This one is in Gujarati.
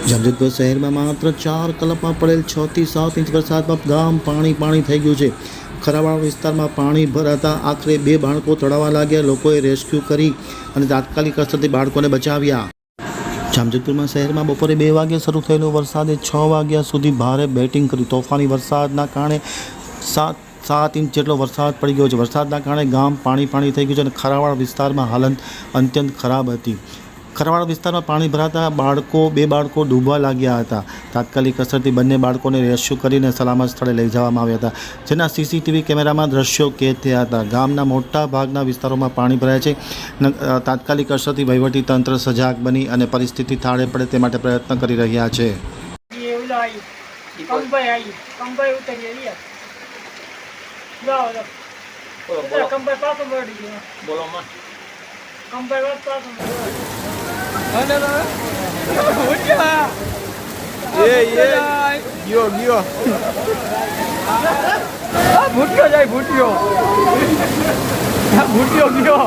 જામજોધપુર શહેરમાં માત્ર 4 કલાકમાં પડેલ 6 થી 7 ઇંચ વરસાદમાં ગામ પાણી થઈ ગયું છે. ખરાવાડ વિસ્તારમાં પાણી ભરાતા આખરે 2 બાળકો તળાવવા લાગ્યા. લોકોએ રેસ્ક્યુ કરી અને તાત્કાલિક અસરથી બાળકોને બચાવ્યા. જામજોધપુરમાં શહેરમાં બપોરે 2 વાગ્યે શરૂ થયેલો વરસાદે 6 વાગ્યા સુધી ભારે બેટિંગ કર્યું. તોફાની વરસાદના કારણે 7 ઇંચ જેટલો વરસાદ પડી ગયો છે. વરસાદના કારણે ગામ પાણી થઈ ગયું છે અને ખરાવાડ વિસ્તારમાં હાલત અત્યંત ખરાબ હતી. ખરાવાડ વિસ્તારમાં પાણી ભરાતા 2 બાળકો ડૂબવા લાગ્યા હતા. તાત્કાલિક અસરથી બંને બાળકોને રેસ્ક્યુ કરીને સલામત સ્થળે લઈ જવામાં આવ્યા હતા, જેના સીસીટીવી કેમેરામાં દ્રશ્યો કેદ થયા હતા. ગામના મોટા ભાગના વિસ્તારોમાં પાણી ભરાયા છે. તાત્કાલિક અસરથી વહીવટી તંત્ર સજાગ બની અને પરિસ્થિતિ થાળે પડે તે માટે પ્રયત્ન કરી રહ્યા છે. ભૂટ્યો જાય ભૂટ્યો ગયો.